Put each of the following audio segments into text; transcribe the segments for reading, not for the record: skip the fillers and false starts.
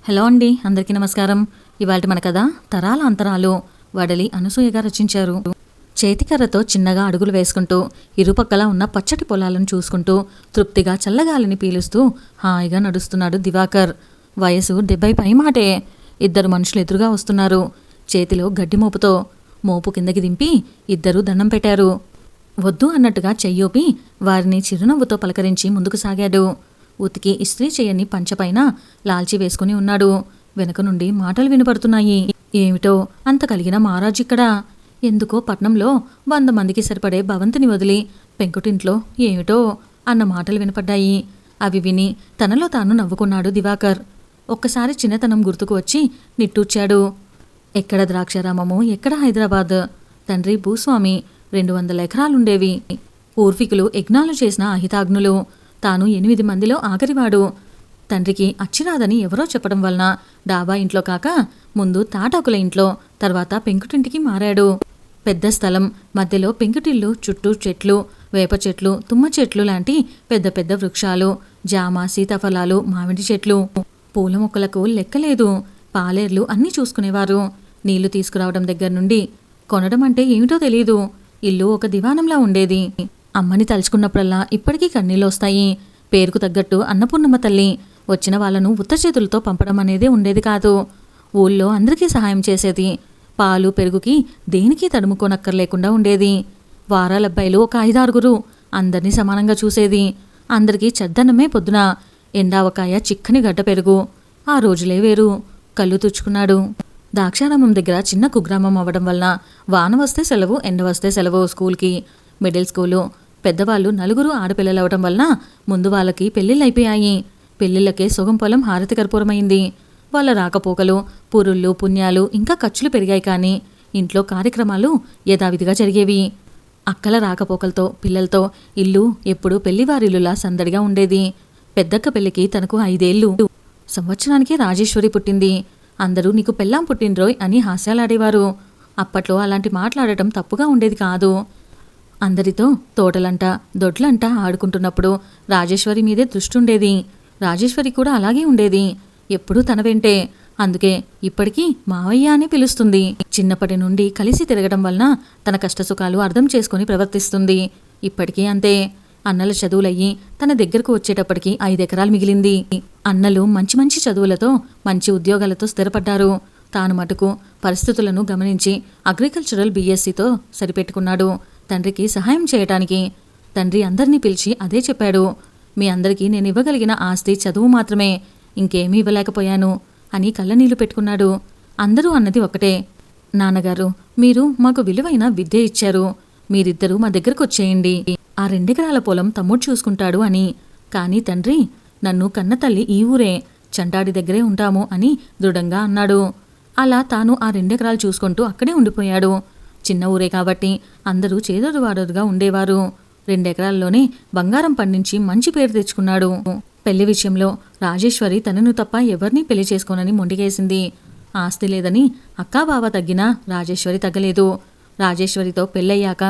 Hello అండి, అందరికీ నమస్కారం. ఇవాళ మన కథ తరాల అంతరాలు వడలి అనసూయగా రచించారు. చేతికర్రతో చిన్నగా అడుగులు వేసుకుంటూ ఇరుపక్కలా ఉన్న పచ్చటి పొలాలను చూసుకుంటూ తృప్తిగా చల్లగాలిని పీలుస్తూ హాయిగా నడుస్తున్నాడు దివాకర్. వయసు 70 పై మాటే. ఇద్దరు మనుషులు ఎదురుగా వస్తున్నారు. చేతిలో గడ్డి మోపుతో మోపు కిందకి దింపి ఇద్దరూ దండం పెట్టారు. వద్దు అన్నట్టుగా చెయ్యూపి వారిని చిరునవ్వుతో పలకరించి ముందుకు సాగాడు. ఉతికి ఇస్త్రీ చేయని పంచపైన లాల్చి వేసుకుని ఉన్నాడు. వెనక నుండి మాటలు వినపడుతున్నాయి. ఏమిటో అంత కలిగిన మహారాజిక్కడ? ఎందుకో పట్నంలో 100 మందికి సరిపడే భవంతిని వదిలి పెంకుటింట్లో ఏమిటో అన్న మాటలు వినపడ్డాయి. అవి విని తనలో తాను నవ్వుకున్నాడు దివాకర్. ఒక్కసారి చిన్నతనం గుర్తుకు వచ్చి నిట్టూర్చాడు. ఎక్కడ ద్రాక్షారామము, ఎక్కడ హైదరాబాద్. తండ్రి భూస్వామి, 200 ఎకరాలుండేవి. పూర్వీకులు యజ్ఞాలు చేసిన అహితాగ్నులు. తాను 8 మందిలో ఆఖరివాడు. తండ్రికి అచ్చిరాదని ఎవరో చెప్పడం వలన డాబా ఇంట్లో కాక ముందు తాటాకుల ఇంట్లో, తర్వాత పెంకుటింటికి మారాడు. పెద్ద స్థలం, మధ్యలో పెంకుటిల్లు, చుట్టూ చెట్లు, వేప చెట్లు, తుమ్మ చెట్లు లాంటి పెద్ద పెద్ద వృక్షాలు, జామ, సీతాఫలాలు, మామిడి చెట్లు. పూల మొక్కలకు లెక్కలేదు. పాలేర్లు అన్నీ చూసుకునేవారు. నీళ్లు తీసుకురావడం దగ్గర నుండి. కొనడం అంటే ఏమిటో తెలీదు. ఇల్లు ఒక దివానంలా ఉండేది. అమ్మని తలుచుకున్నప్పుడల్లా ఇప్పటికీ కన్నీళ్ళు వస్తాయి. పేరుకు తగ్గట్టు అన్నపూర్ణమ్మ తల్లి. వచ్చిన వాళ్లను ఉత్త చేతులతో పంపడం అనేదే ఉండేది కాదు. ఊళ్ళో అందరికీ సహాయం చేసేది. పాలు పెరుగుకి దేనికి తడుముకోనక్కర్లేకుండా ఉండేది. వారాలబ్బాయిలు ఒక 5-6 అందరినీ సమానంగా చూసేది. అందరికీ చెద్దన్నమే పొద్దున, ఎండావకాయ, చిక్కని గడ్డ పెరుగు. ఆ రోజులే వేరు. కళ్ళు తుడుచుకున్నాడు. ద్రాక్షారామం దగ్గర చిన్న కుగ్రామం అవ్వడం వలన వాన వస్తే సెలవు, ఎండ వస్తే సెలవు స్కూల్కి. Middle school. పెద్దవాళ్ళు 4 ఆడపిల్లలవడం వలన ముందు వాళ్ళకి పెళ్ళిళ్ళైపోయాయి. పెళ్ళిళ్ళకే సొగం పొలం హారతి కర్పూరమైంది. వాళ్ళ రాకపోకలు, పురుళ్ళు, పుణ్యాలు, ఇంకా ఖర్చులు పెరిగాయి. కానీ ఇంట్లో కార్యక్రమాలు యథావిధిగా జరిగేవి. అక్కల రాకపోకలతో, పిల్లలతో ఇల్లు ఎప్పుడూ పెళ్లివారిల్లులా సందడిగా ఉండేది. పెద్దక్క పెళ్లికి తనకు 5 ఏళ్ళు. సంవత్సరానికి రాజేశ్వరి పుట్టింది. అందరూ నీకు పెళ్ళాం పుట్టిండ్రోయ్ అని హాస్యాలాడేవారు. అప్పట్లో అలాంటి మాట్లాడటం తప్పుగా ఉండేది కాదు. అందరితో తోటలంట, దొడ్లంట ఆడుకుంటున్నప్పుడు రాజేశ్వరి మీదే దృష్టుండేది. రాజేశ్వరి కూడా అలాగే ఉండేది. ఎప్పుడూ తన వెంటే. అందుకే ఇప్పటికీ మావయ్య అని పిలుస్తుంది. చిన్నప్పటి నుండి కలిసి తిరగడం వలన తన కష్టసుఖాలు అర్థం చేసుకుని ప్రవర్తిస్తుంది. ఇప్పటికీ అంతే. అన్నల చదువులయ్యి తన దగ్గరకు వచ్చేటప్పటికి 5 ఎకరాలు మిగిలింది. అన్నలు మంచి మంచి చదువులతో, మంచి ఉద్యోగాలతో స్థిరపడ్డారు. తాను మటుకు పరిస్థితులను గమనించి అగ్రికల్చరల్ BScతో సరిపెట్టుకున్నాడు తండ్రికి సహాయం చేయటానికి. తండ్రి అందరినీ పిలిచి అదే చెప్పాడు. మీ అందరికీ నేను ఇవ్వగలిగిన ఆస్తి చదువు మాత్రమే, ఇంకేమీ ఇవ్వలేకపోయాను అని కళ్ళనీళ్లు పెట్టుకున్నాడు. అందరూ అన్నది ఒకటే, నాన్నగారు మీరు మాకు విలువైన విద్య ఇచ్చారు. మీరిద్దరూ మా దగ్గరకు వచ్చేయండి. ఆ 2 ఎకరాల పొలం తమ్ముడు చూసుకుంటాడు అని. కానీ తండ్రి, నన్ను కన్నతల్లి ఈ ఊరే, చంటాడి దగ్గరే ఉంటాము అని దృఢంగా అన్నాడు. అలా తాను ఆ 2 ఎకరాలు చూసుకుంటూ అక్కడే ఉండిపోయాడు. చిన్న ఊరే కాబట్టి అందరూ చేదోడువాడోడుగా ఉండేవారు. 2 ఎకరాల్లోనే బంగారం పండించి మంచి పేరు తెచ్చుకున్నాడు. పెళ్లి విషయంలో రాజేశ్వరి తనను తప్ప ఎవరినీ పెళ్లి చేసుకోనని మొండికేసింది. ఆస్తి లేదని అక్కాబావ తగ్గినా రాజేశ్వరి తగ్గలేదు. రాజేశ్వరితో పెళ్ళయ్యాక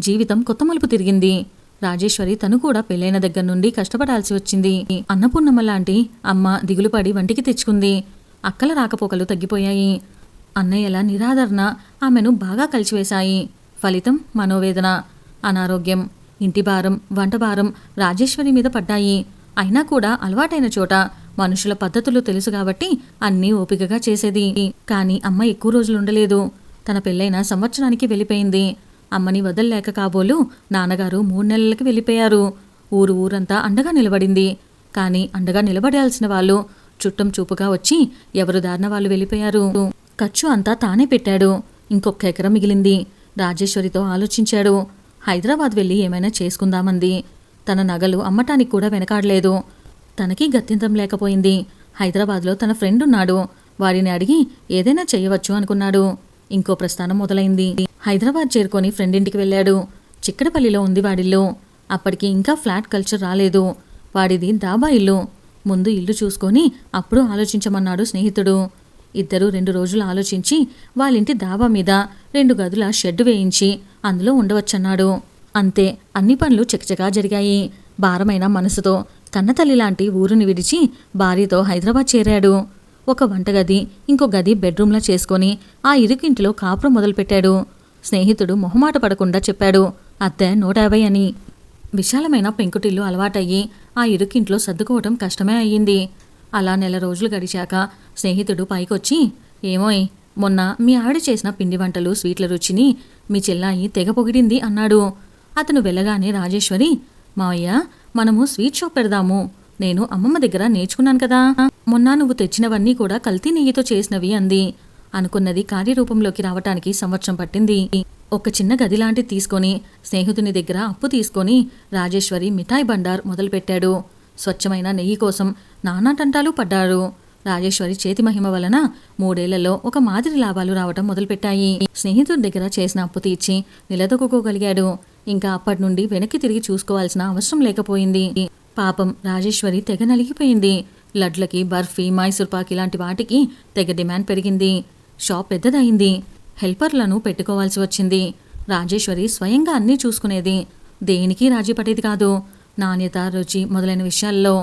జీవితం కొత్త మలుపు తిరిగింది. రాజేశ్వరి తను కూడా పెళ్ళైన దగ్గర నుండి కష్టపడాల్సి వచ్చింది. అన్నపూర్ణమ్మ లాంటి అమ్మ దిగులుపడి వంటికి తెచ్చుకుంది. అక్కల రాకపోకలు తగ్గిపోయాయి. అన్నయ్యల నిరాదరణ ఆమెను బాగా కలిసివేశాయి. ఫలితం మనోవేదన, అనారోగ్యం, ఇంటి భారం, వంట భారం రాజేశ్వరి మీద పడ్డాయి. అయినా కూడా అలవాటైన చోట మనుషుల పద్ధతులు తెలుసు కాబట్టి అన్నీ ఓపికగా చేసేది. కానీ అమ్మ ఎక్కువ రోజులు ఉండలేదు. తన పెళ్ళైన సంవత్సరానికి వెళ్ళిపోయింది. అమ్మని వదల్లేక కాబోలు నాన్నగారు 3 నెలలకి వెళ్ళిపోయారు. ఊరంతా అండగా నిలబడింది. కానీ అండగా నిలబడాల్సిన వాళ్ళు చుట్టం చూపుగా వచ్చి ఎవరు దారిన వాళ్ళు వెళ్ళిపోయారు. ఖర్చు అంతా తానే పెట్టాడు. ఇంకొక ఎకరం మిగిలింది. రాజేశ్వరితో ఆలోచించాడు. హైదరాబాద్ వెళ్ళి ఏమైనా చేసుకుందామంది. తన నగలు అమ్మటానికి కూడా వెనకాడలేదు. తనకి గత్యంతరం లేకపోయింది. హైదరాబాద్లో తన ఫ్రెండ్ ఉన్నాడు. వాడిని అడిగి ఏదైనా చేయవచ్చు అనుకున్నాడు. ఇంకో ప్రస్థానం మొదలైంది. హైదరాబాద్ చేరుకొని ఫ్రెండ్ ఇంటికి వెళ్ళాడు. చిక్కడపల్లిలో ఉంది వాడిల్లు. అప్పటికి ఇంకా ఫ్లాట్ కల్చర్ రాలేదు. వాడిది డాబా ఇల్లు. ముందు ఇల్లు చూసుకొని అప్పుడు ఆలోచించమన్నాడు స్నేహితుడు. ఇద్దరూ 2 రోజులు ఆలోచించి వాళ్ళింటి డాబా మీద 2 గదుల షెడ్ వేయించి అందులో ఉండవచ్చన్నాడు. అంతే. అన్ని పనులు చకచకా జరిగాయి. భారమైన మనసుతో కన్నతల్లి లాంటి ఊరుని విడిచి భార్యతో హైదరాబాద్ చేరాడు. ఒక వంటగది, ఇంకో గది బెడ్రూమ్లా చేసుకొని ఆ ఇరుకింటిలో కాపురం మొదలుపెట్టాడు. స్నేహితుడు మొహమాట పడకుండా చెప్పాడు, అద్దె 150 అని. విశాలమైన పెంకుటిల్లు అలవాటయ్యి ఆ ఇరుకింట్లో సర్దుకోవటం కష్టమే అయ్యింది. అలా నెల రోజులు గడిచాక స్నేహితుడు పైకొచ్చి, ఏమోయ్, మొన్న మీ ఆవిడ చేసిన పిండి వంటలు, స్వీట్ల రుచిని మీ చెల్లాయి తెగ పొగిడింది అన్నాడు. అతను వెళ్ళగానే రాజేశ్వరి, మావయ్య, మనము స్వీట్ షాప్ పెడదాము. నేను అమ్మమ్మ దగ్గర నేర్చుకున్నాను కదా, మొన్న నువ్వు తెచ్చినవన్నీ కూడా కల్తీ నెయ్యితో చేసినవి అంది. అనుకున్నది కార్యరూపంలోకి రావటానికి సంవత్సరం పట్టింది. ఒక చిన్న గదిలాంటిది తీసుకొని స్నేహితుని దగ్గర అప్పు తీసుకొని రాజేశ్వరి మిఠాయి బండార్ మొదలుపెట్టాడు. స్వచ్ఛమైన నెయ్యి కోసం నానా తంటాలు పడ్డారు. రాజేశ్వరి చేతి మహిమ వలన 3 ఏళ్లలో ఒక మాదిరి లాభాలు రావటం మొదలుపెట్టాయి. స్నేహితుడి దగ్గర చేసిన అప్పు తీర్చి నిలదొక్కుకోగలిగాడు. ఇంకా అప్పటి నుండి వెనక్కి తిరిగి చూసుకోవాల్సిన అవసరం లేకపోయింది. పాపం రాజేశ్వరి తెగ నలిగిపోయింది. లడ్లకి, బర్ఫీ, మైసూర్పాక్ ఇలాంటి వాటికి తెగ డిమాండ్ పెరిగింది. షాప్ పెద్దదయింది. హెల్పర్లను పెట్టుకోవాల్సి వచ్చింది. రాజేశ్వరి స్వయంగా అన్నీ చూసుకునేది. దేనికి రాజీ పడేది కాదు. నాణ్యత, రుచి మొదలైన విషయాల్లో.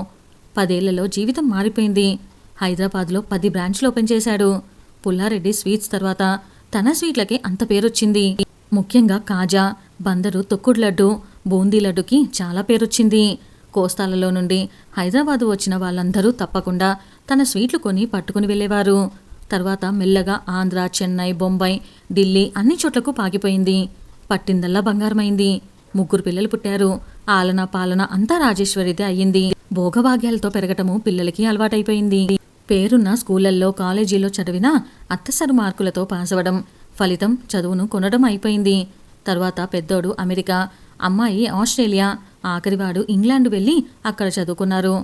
10 ఏళ్లలో జీవితం మారిపోయింది. హైదరాబాద్లో 10 బ్రాంచ్లు ఓపెన్ చేశాడు. పుల్లారెడ్డి స్వీట్స్ తర్వాత తన స్వీట్లకే అంత పేరొచ్చింది. ముఖ్యంగా కాజా, బందరు, తొక్కుడు లడ్డు, బూందీ లడ్డుకి చాలా పేరొచ్చింది. కోస్తాలలో నుండి హైదరాబాదు వచ్చిన వాళ్ళందరూ తప్పకుండా తన స్వీట్లు కొని పట్టుకుని వెళ్ళేవారు. తర్వాత మెల్లగా ఆంధ్ర, చెన్నై, బొంబాయి, ఢిల్లీ అన్ని చోట్లకు పాకిపోయింది. పట్టిందల్లా బంగారమైంది. 3 పిల్లలు పుట్టారు. ఆలన పాలన అంతా రాజేశ్వరిదే అయ్యింది. భోగభాగ్యాలతో పెరగటము పిల్లలకి అలవాటైపోయింది. పేరున్న స్కూళ్లల్లో, కాలేజీలో చదివినా అత్తసరు మార్కులతో పాస్ అవ్వడం, ఫలితం చదువును కొనడం అయిపోయింది. తర్వాత పెద్దోడు అమెరికా, అమ్మాయి ఆస్ట్రేలియా, ఆఖరివాడు ఇంగ్లాండ్ వెళ్ళి అక్కడ చదువుకున్నారు.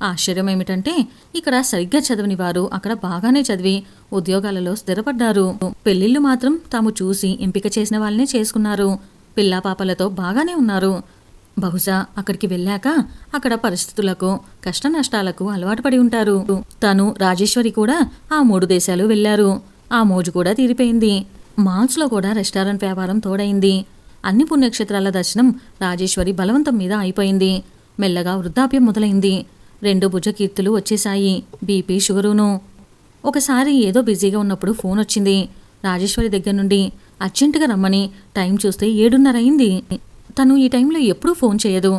ఆశ్చర్యం ఏమిటంటే ఇక్కడ సరిగ్గా చదవని వారు అక్కడ బాగానే చదివి ఉద్యోగాలలో స్థిరపడ్డారు. పెళ్లిళ్లు మాత్రం తాము చూసి ఎంపిక చేసిన వాళ్ళనే చేసుకున్నారు. పిల్లా పాపలతో బాగానే ఉన్నారు. బహుశా అక్కడికి వెళ్ళాక అక్కడ పరిస్థితులకు, కష్ట నష్టాలకు అలవాటు పడి ఉంటారు. తను, రాజేశ్వరి కూడా ఆ 3 దేశాలు వెళ్లారు. ఆ మోజు కూడా తీరిపోయింది. మాల్స్లో కూడా రెస్టారెంట్ వ్యాపారం తోడైంది. అన్ని పుణ్యక్షేత్రాల దర్శనం రాజేశ్వరి బలవంతం మీద అయిపోయింది. మెల్లగా వృద్ధాప్యం మొదలైంది. 2 భుజకీర్తులు వచ్చేశాయి, బీపీ, షుగరును. ఒకసారి ఏదో బిజీగా ఉన్నప్పుడు ఫోన్ వచ్చింది రాజేశ్వరి దగ్గర నుండి. అర్జెంటుగా రమ్మని. టైం చూస్తే 7:30 అయింది. తను ఈ టైంలో ఎప్పుడూ ఫోన్ చేయదు.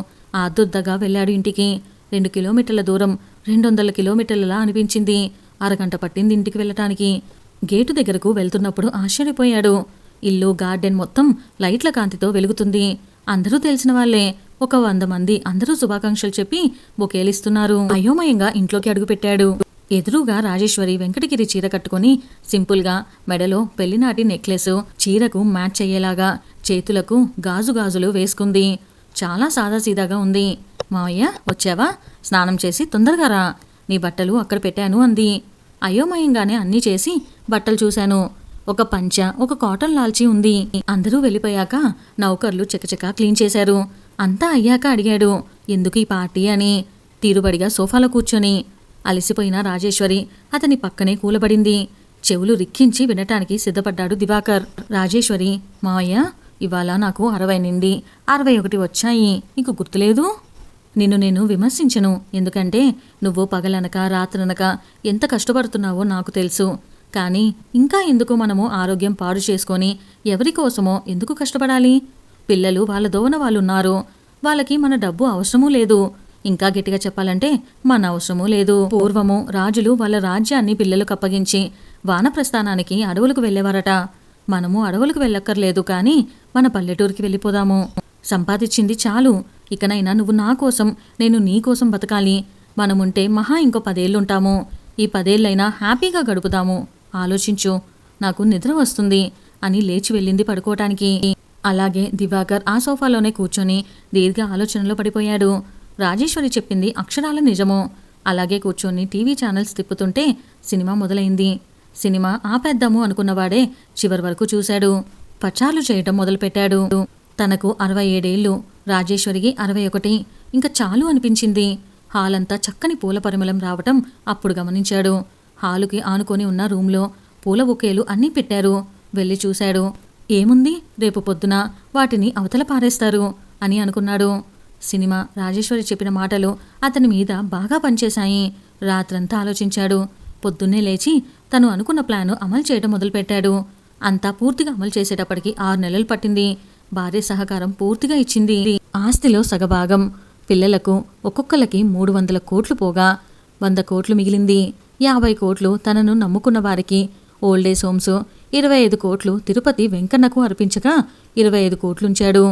ఆదుర్దగా వెళ్ళాడు ఇంటికి. 2 కిలోమీటర్ల దూరం 200 కిలోమీటర్లలా అనిపించింది. అరగంట పట్టింది ఇంటికి వెళ్ళటానికి. గేటు దగ్గరకు వెళ్తున్నప్పుడు ఆశ్చర్యపోయాడు. ఇల్లు, గార్డెన్ మొత్తం లైట్ల కాంతితో వెలుగుతుంది. అందరూ తెలిసిన వాళ్లే. ఒక 100 మంది. అందరూ శుభాకాంక్షలు చెప్పి బొకేలిస్తున్నారు. అయోమయంగా ఇంట్లోకి అడుగుపెట్టాడు. ఎదురుగా రాజేశ్వరి వెంకటగిరి చీర కట్టుకుని సింపుల్గా, మెడలో పెళ్లినాటి నెక్లెస్, చీరకు మ్యాచ్ అయ్యేలాగా, చేతులకు గాజులు వేసుకుంది. చాలా సాదాసీదాగా ఉంది. మావయ్య, వచ్చావా? స్నానం చేసి తొందరగా రా. నీ బట్టలు అక్కడ పెట్టాను అంది. అయోమయంగానే అన్నీ చేసి బట్టలు చూశాను. ఒక పంచ, ఒక కాటన్ లాల్చీ ఉంది. అందరూ వెళ్ళిపోయాక నౌకర్లు చకచకా క్లీన్ చేశారు. అంతా అయ్యాక అడిగాడు, ఎందుకు ఈ పార్టీ అని. తీరుబడిగా సోఫాలో కూర్చొని. అలసిపోయిన రాజేశ్వరి అతని పక్కనే కూలబడింది. చెవులు రిక్కించి వినటానికి సిద్ధపడ్డాడు దివాకర్. రాజేశ్వరి, మావయ్య, ఇవాళ నాకు 60 నుండి 61 వచ్చాయి. నీకు గుర్తులేదు? నిన్ను నేను విమర్శించను. ఎందుకంటే నువ్వు పగలనక రాత్రనక ఎంత కష్టపడుతున్నావో నాకు తెలుసు. కానీ ఇంకా ఎందుకు మనము ఆరోగ్యం పాడు చేసుకొని ఎవరికోసమో ఎందుకు కష్టపడాలి? పిల్లలు వాళ్ళ దోవన వాళ్ళున్నారు. వాళ్ళకి మన డబ్బు అవసరమూ లేదు. ఇంకా గట్టిగా చెప్పాలంటే మన అవసరమూ లేదు. పూర్వము రాజులు వాళ్ళ రాజ్యాన్ని పిల్లలకు అప్పగించి వానప్రస్థానానికి అడవులకు వెళ్ళేవారట. మనము అడవులకు వెళ్ళక్కర్లేదు, కానీ మన పల్లెటూరికి వెళ్ళిపోదాము. సంపాదించింది చాలు. ఇకనైనా నువ్వు నా కోసం, నేను నీ కోసం బతకాలి. మనముంటే మహా ఇంకో 10 ఏళ్ళుంటాము. ఈ 10 ఏళ్ళైనా హ్యాపీగా గడుపుదాము. ఆలోచించు, నాకు నిద్ర వస్తుంది అని లేచి వెళ్ళింది పడుకోవటానికి. అలాగే దివాకర్ ఆ సోఫాలోనే కూర్చొని దీర్ఘ ఆలోచనలో పడిపోయాడు. రాజేశ్వరి చెప్పింది అక్షరాల నిజమో. అలాగే కూర్చొని టీవీ ఛానల్స్ తిప్పుతుంటే సినిమా మొదలైంది. సినిమా ఆపేద్దాము అనుకున్నవాడే చివరి వరకు చూశాడు. పచార్లు చేయటం మొదలుపెట్టాడు. తనకు 67 ఏళ్ళు, రాజేశ్వరికి 61. ఇంకా చాలు అనిపించింది. హాల్ అంతా చక్కని పూల పరిమళం రావటం అప్పుడు గమనించాడు. హాలుకి ఆనుకొని ఉన్న రూంలో పూల బొకేలు అన్నీ పెట్టారు. వెళ్ళి చూశాడు. ఏముంది, రేపు పొద్దున వాటిని అవతల పారేస్తారు అని అనుకున్నాడు. సినిమా, రాజేశ్వరి చెప్పిన మాటలు అతని మీద బాగా పనిచేశాయి. రాత్రంతా ఆలోచించాడు. పొద్దున్నే లేచి తను అనుకున్న ప్లాను అమలు చేయడం మొదలుపెట్టాడు. అంతా పూర్తిగా అమలు చేసేటప్పటికి 6 నెలలు పట్టింది. భార్య సహకారం పూర్తిగా ఇచ్చింది. ఆస్తిలో సగభాగం పిల్లలకు ఒక్కొక్కరికి 300 కోట్లు పోగా 100 కోట్లు మిగిలింది. 50 కోట్లు తనను నమ్ముకున్న వారికి ఓల్డేజ్ హోమ్స్, 25 కోట్లు తిరుపతి వెంకన్నకు అర్పించగా 25 కోట్లుంచాడు.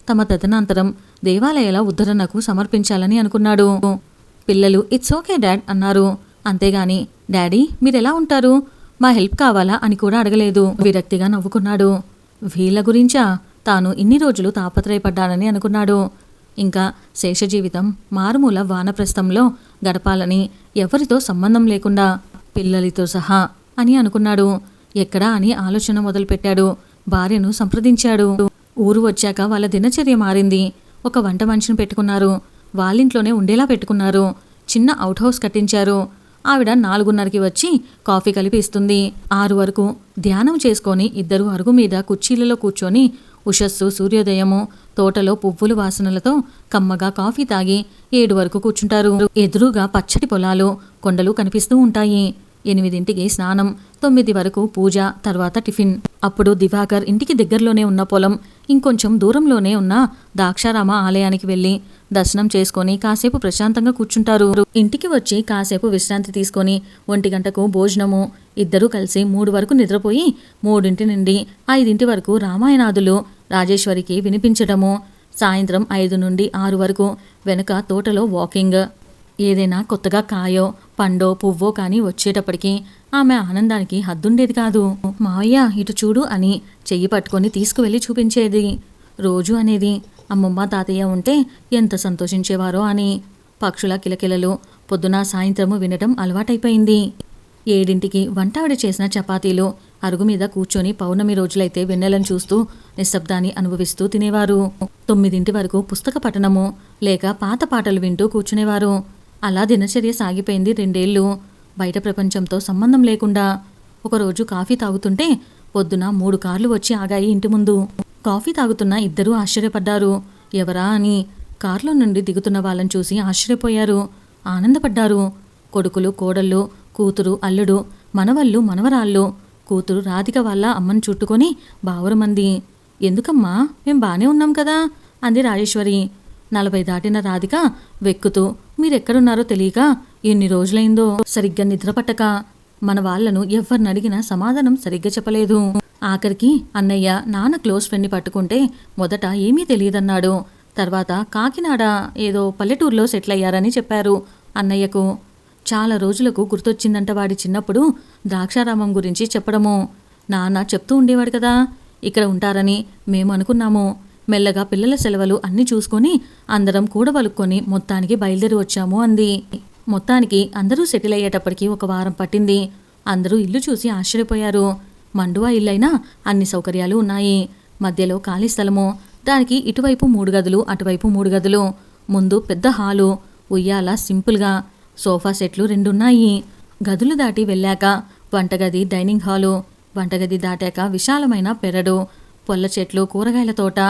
తమ తదనంతరం దేవాలయాల ఉద్ధరణకు సమర్పించాలని అనుకున్నాడు. పిల్లలు ఇట్స్ ఓకే డాడ్ అన్నారు. అంతేగాని డాడీ మీరెలా ఉంటారు, మా హెల్ప్ కావాలా అని కూడా అడగలేదు. విరక్తిగా నవ్వుకున్నాడు. వీళ్ళ గురించా తాను ఇన్ని రోజులు తాపత్రయపడ్డానని అనుకున్నాడు. ఇంకా శేష జీవితం మారుమూల వానప్రస్థంలో గడపాలని, ఎవరితో సంబంధం లేకుండా పిల్లలతో సహా అని అనుకున్నాడు. ఎక్కడా అని ఆలోచన మొదలుపెట్టాడు. భార్యను సంప్రదించాడు. ఊరు వచ్చాక వాళ్ళ దినచర్య మారింది. ఒక వంట మనిషిని పెట్టుకున్నారు. వాళ్ళింట్లోనే ఉండేలా పెట్టుకున్నారు. చిన్న అవుట్ హౌస్ కట్టించారు. ఆవిడ 4:30కి వచ్చి కాఫీ కలిపి ఇస్తుంది. 6 వరకు ధ్యానం చేసుకొని ఇద్దరు అరుగు మీద కుర్చీలలో కూర్చొని ఉషస్సు, సూర్యోదయము, తోటలో పువ్వులు వాసనలతో కమ్మగా కాఫీ తాగి 7 వరకు కూర్చుంటారు. ఎదురుగా పచ్చటి పొలాలు, కొండలు కనిపిస్తూ ఉంటాయి. 8ంటికి స్నానం, 9 వరకు పూజ, తర్వాత టిఫిన్. అప్పుడు దివాకర్ ఇంటికి దగ్గరలోనే ఉన్న పొలం, ఇంకొంచెం దూరంలోనే ఉన్న దాక్షారామ ఆలయానికి వెళ్లి దర్శనం చేసుకొని కాసేపు ప్రశాంతంగా కూర్చుంటారు. ఇంటికి వచ్చి కాసేపు విశ్రాంతి తీసుకొని 1 గంటకు భోజనము. ఇద్దరూ కలిసి 3 వరకు నిద్రపోయి 3 నుండి 5 వరకు రామాయణాదులు రాజేశ్వరికి వినిపించడము. సాయంత్రం 5 నుండి 6 వరకు వెనుక తోటలో వాకింగ్. ఏదైనా కొత్తగా కాయో పండో పువ్వో కానీ వచ్చేటప్పటికి ఆమె ఆనందానికి హద్దుండేది కాదు. మావయ్య ఇటు చూడు అని చెయ్యి పట్టుకొని తీసుకువెళ్ళి చూపించేది. రోజు అనేది అమ్మమ్మ తాతయ్య ఉంటే ఎంత సంతోషించేవారో అని. పక్షుల కిలకిలలు పొద్దున సాయంత్రము వినటం అలవాటైపోయింది. 7ంటికి వంటావిడ చేసిన చపాతీలు అరుగు మీద కూర్చొని పౌర్ణమి రోజులైతే వెన్నెలను చూస్తూ నిశ్శబ్దాన్ని అనుభవిస్తూ తినేవారు. 9 వరకు పుస్తక పఠనము లేక పాత పాటలు వింటూ కూర్చునేవారు. అలా దినచర్య సాగిపోయింది 2 ఏళ్ళు. బయట ప్రపంచంతో సంబంధం లేకుండా. ఒకరోజు కాఫీ తాగుతుంటే పొద్దున 3 కార్లు వచ్చి ఆగాయి ఇంటి ముందు. కాఫీ తాగుతున్న ఇద్దరూ ఆశ్చర్యపడ్డారు. ఎవరా అని. కార్లో నుండి దిగుతున్న వాళ్ళని చూసి ఆశ్చర్యపోయారు, ఆనందపడ్డారు. కొడుకులు, కోడళ్ళు, కూతురు, అల్లుడు, మనవళ్ళు, మనవరాళ్ళు. కూతురు రాధిక వాళ్ళ అమ్మను చుట్టుకొని బావురమంది. ఎందుకమ్మా, మేం బానే ఉన్నాం కదా అంది రాజేశ్వరి. 40 దాటిన రాధిక వెక్కుతూ మీరెక్కడున్నారో తెలియక ఎన్ని రోజులైందో, సరిగ్గా నిద్రపట్టక మన వాళ్లను ఎవరినడిగినా సమాధానం సరిగ్గా చెప్పలేదు. ఆఖరికి అన్నయ్య నాన్న క్లోజ్ ఫ్రెండ్ని పట్టుకుంటే మొదట ఏమీ తెలియదన్నాడు. తర్వాత కాకినాడ ఏదో పల్లెటూరులో సెటిల్ అయ్యారని చెప్పారు అన్నయ్యకు. చాలా రోజులకు గుర్తొచ్చిందంట వాడి చిన్నప్పుడు ద్రాక్షారామం గురించి చెప్పడము. నాన్న చెప్తూ ఉండేవాడు కదా, ఇక్కడ ఉంటారని మేము అనుకున్నాము. మెల్లగా పిల్లల సెలవులు అన్నీ చూసుకొని అందరం కూడబలుక్కొని మొత్తానికి బయలుదేరి వచ్చాము అంది. మొత్తానికి అందరూ సెటిల్ అయ్యేటప్పటికి 1 వారం పట్టింది. అందరూ ఇల్లు చూసి ఆశ్చర్యపోయారు. మండువా ఇల్లైనా అన్ని సౌకర్యాలు ఉన్నాయి. మధ్యలో ఖాళీ స్థలము. దానికి ఇటువైపు 3 గదులు, అటువైపు 3 గదులు. ముందు పెద్ద హాలు, ఉయ్యాల సింపుల్గా, సోఫా సెట్లు 2 ఉన్నాయి. గదులు దాటి వెళ్ళాక వంటగది, డైనింగ్ హాలు. వంటగది దాటాక విశాలమైన పెరడు, పొల్ల చెట్లు, కూరగాయల తోట.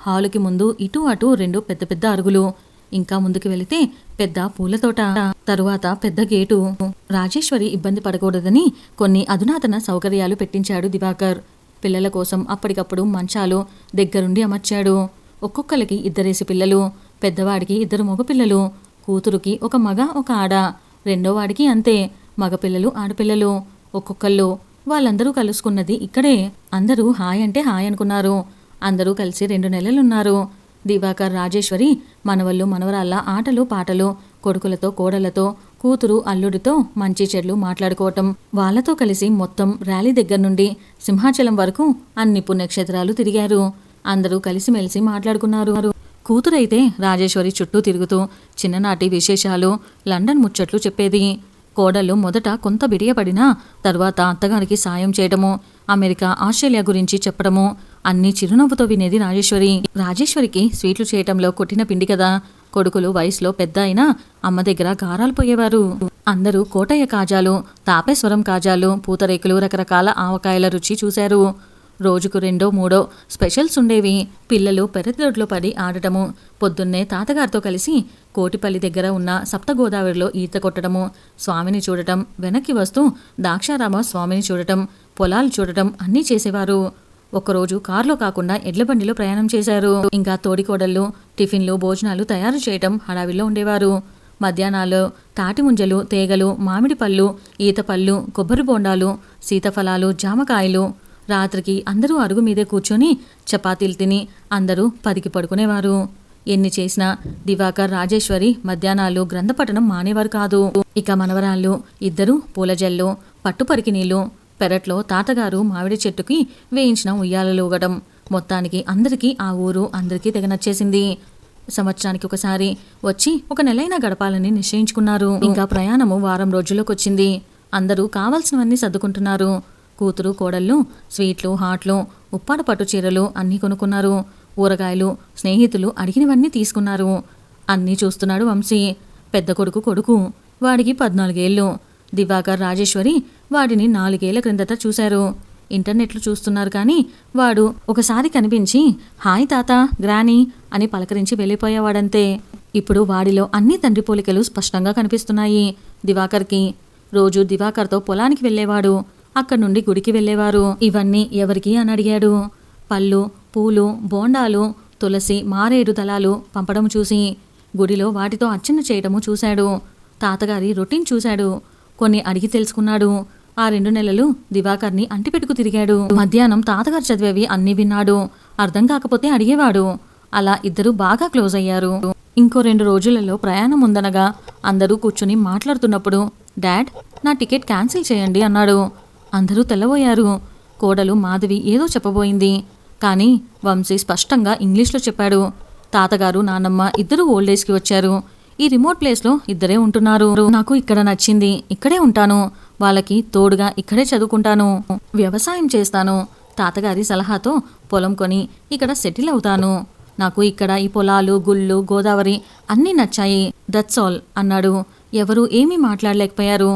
హాలుకి ముందు ఇటు అటు 2 పెద్ద పెద్ద అరుగులు. ఇంకా ముందుకు వెళితే పెద్ద పూల తోట. తరువాత పెద్ద గేటు. రాజేశ్వరి ఇబ్బంది పడకూడదని కొన్ని అధునాతన సౌకర్యాలు పెట్టించాడు దివాకర్. పిల్లల కోసం అప్పటికప్పుడు మంచాలు దగ్గరుండి అమర్చాడు. ఒక్కొక్కరికి 2 పిల్లలు. పెద్దవాడికి 2 మగపిల్లలు. కూతురుకి 1 మగ 1 ఆడ. రెండోవాడికి అంతే, మగపిల్లలు ఆడపిల్లలు ఒక్కొక్కళ్ళు. వాళ్ళందరూ కలుసుకున్నది ఇక్కడే. అందరూ హాయ్ అంటే హాయ్ అనుకున్నారు. అందరూ కలిసి 2 నెలలున్నారు. దివాకర్, రాజేశ్వరి మనవళ్ళు మనవరాళ్ళ ఆటలు పాటలు, కొడుకులతో కోడలతో, కూతురు అల్లుడితో మంచి చెడ్లు మాట్లాడుకోవటం. వాళ్లతో కలిసి మొత్తం ర్యాలీ దగ్గర నుండి సింహాచలం వరకు అన్ని పుణ్యక్షేత్రాలు తిరిగారు. అందరూ కలిసిమెలిసి మాట్లాడుకున్నారు. కూతురైతే రాజేశ్వరి చుట్టూ తిరుగుతూ చిన్ననాటి విశేషాలు, లండన్ ముచ్చట్లు చెప్పేది. కోడళ్ళు మొదట కొంత బిడియపడినా తర్వాత అత్తగారికి సాయం చేయడము, అమెరికా, ఆస్ట్రేలియా గురించి చెప్పడము అన్నీ చిరునవ్వుతో వినేది రాజేశ్వరి. రాజేశ్వరికి స్వీట్లు చేయటంలో కొట్టిన పిండి కదా. కొడుకులు వయసులో పెద్ద అయినా అమ్మ దగ్గర గారాలు పోయేవారు. అందరూ కోటయ్య కాజాలు, తాపేశ్వరం కాజాలు, పూతరేకులు, రకరకాల ఆవకాయల రుచి చూశారు. రోజుకు 2-3 స్పెషల్స్ ఉండేవి. పిల్లలు పెరటిదొడ్లో పడి ఆడటము, పొద్దున్నే తాతగారితో కలిసి కోటిపల్లి దగ్గర ఉన్న సప్తగోదావరిలో ఈత కొట్టడము, స్వామిని చూడటం, వెనక్కి వస్తూ దాక్షారామ స్వామిని చూడటం, పొలాలు చూడటం అన్నీ చేసేవారు. ఒకరోజు కారులో కాకుండా ఎడ్లబండిలో ప్రయాణం చేశారు. ఇంకా తోడికోడళ్ళు టిఫిన్లు, భోజనాలు తయారు చేయటం హడావిల్లో ఉండేవారు. మధ్యాహ్నాలు తాటి ముంజలు, తేగలు, మామిడి పళ్ళు, ఈత పళ్ళు, కొబ్బరి బోండాలు, సీతఫలాలు, జామకాయలు. రాత్రికి అందరూ అరుగు మీదే కూర్చొని చపాతీలు తిని అందరూ 10కి పడుకునేవారు. ఎన్ని చేసినా దివాకర్, రాజేశ్వరి మధ్యాహ్నాలు గ్రంథపఠనం మానేవారు కాదు. ఇక మనవరాళ్ళు ఇద్దరు పూలజల్లు, పట్టుపరికి నీళ్లు, పెరట్లో తాతగారు మామిడి చెట్టుకి వేయించిన ఉయ్యాలలోగడం. మొత్తానికి అందరికీ ఆ ఊరు అందరికీ తెగ నచ్చేసింది. సంవత్సరానికి ఒకసారి వచ్చి 1 నెలైనా గడపాలని నిశ్చయించుకున్నారు. ఇంకా ప్రయాణము వారం రోజుల్లోకొచ్చింది. అందరూ కావాల్సినవన్నీ సర్దుకుంటున్నారు. కూతురు, కోడళ్ళు స్వీట్లు, హాట్లు, ఉప్పాడ పట్టు చీరలు అన్నీ కొనుక్కున్నారు. ఊరగాయలు స్నేహితులు అడిగినవన్నీ తీసుకున్నారు. అన్నీ చూస్తున్నాడు వంశీ. పెద్ద కొడుకు వాడికి 14 ఏళ్ళు. దివాకర్, రాజేశ్వరి వాడిని 4 ఏళ్ల క్రిందట చూశారు. ఇంటర్నెట్లో చూస్తున్నారు. కానీ వాడు ఒకసారి కనిపించి హాయ్ తాత, గ్రానీ అని పలకరించి వెళ్ళిపోయేవాడంతే. ఇప్పుడు వాడిలో అన్ని తండ్రి పోలికలు స్పష్టంగా కనిపిస్తున్నాయి దివాకర్కి. రోజు దివాకర్తో పొలానికి వెళ్ళేవాడు. అక్కడి నుండి గుడికి వెళ్ళేవారు. ఇవన్నీ ఎవరికి అని అడిగాడు. పళ్ళు, పూలు, బోండాలు, తులసి, మారేడు దళాలు పంపడం చూసి గుడిలో వాటితో అర్చన చేయడము చూశాడు. తాతగారి రొటీన్ చూశాడు. కొన్ని అడిగి తెలుసుకున్నాడు. ఆ 2 నెలలు దివాకర్ని అంటిపెట్టుకు తిరిగాడు. మధ్యాహ్నం తాతగారు చదివేవి అన్నీ విన్నాడు. అర్థం కాకపోతే అడిగేవాడు. అలా ఇద్దరు బాగా క్లోజ్ అయ్యారు. ఇంకో 2 రోజులలో ప్రయాణం ఉందనగా అందరూ కూర్చుని మాట్లాడుతున్నప్పుడు డాడ్, నా టికెట్ క్యాన్సిల్ చేయండి అన్నాడు. అందరూ తెల్లబోయారు. కోడలు మాధవి ఏదో చెప్పబోయింది. కానీ వంశీ స్పష్టంగా ఇంగ్లీష్లో చెప్పాడు. తాతగారు, నానమ్మ ఇద్దరు ఓల్డేజ్కి వచ్చారు. ఈ రిమోట్ ప్లేస్లో ఇద్దరే ఉంటున్నారు. నాకు ఇక్కడ నచ్చింది. ఇక్కడే ఉంటాను. వాళ్ళకి తోడుగా ఇక్కడే చదువుకుంటాను. వ్యవసాయం చేస్తాను. తాతగారి సలహాతో పొలం కొని ఇక్కడ సెటిల్ అవుతాను. నాకు ఇక్కడ ఈ పొలాలు, గుళ్ళు, గోదావరి అన్నీ నచ్చాయి. దట్స్ ఆల్ అన్నాడు. ఎవరూ ఏమీ మాట్లాడలేకపోయారు.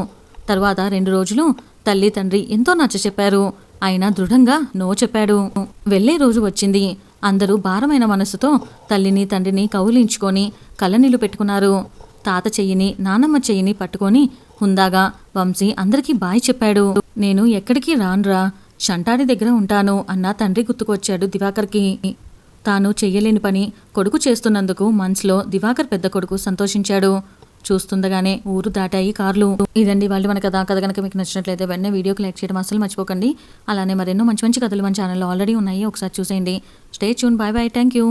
తర్వాత 2 రోజులు తల్లి, తండ్రి ఎంతో నచ్చచెప్పారు. ఆయన దృఢంగా నో చెప్పాడు. వెళ్లే రోజు వచ్చింది. అందరూ భారమైన మనసుతో తల్లిని, తండ్రిని కౌలించుకొని కళ్ళనీళ్లు పెట్టుకున్నారు. తాత చెయ్యిని, నానమ్మ చెయ్యిని పట్టుకొని హుందాగా వంశీ అందరికీ బాయ్ చెప్పాడు. నేను ఎక్కడికి రాన్రా, షంటాడి దగ్గర ఉంటాను అన్న తండ్రి గుర్తుకొచ్చాడు దివాకర్కి. తాను చెయ్యలేని పని కొడుకు చేస్తున్నందుకు మనసులో దివాకర్ పెద్ద కొడుకు సంతోషించాడు. చూస్తుండగానే ఊరు దాటాయి కార్లు. ఇదండి వాళ్ళు మన కథ కనుక మీకు నచ్చినట్లయితే వెంటనే వీడియోకి లైక్ చేయడం అసలు మర్చిపోకండి. అలానే మరెన్నో మంచి మంచి కథలు మన ఛానల్లో ఆల్రెడీ ఉన్నాయి. ఒకసారి చూసేయండి. Stay tune. By by. Thank you.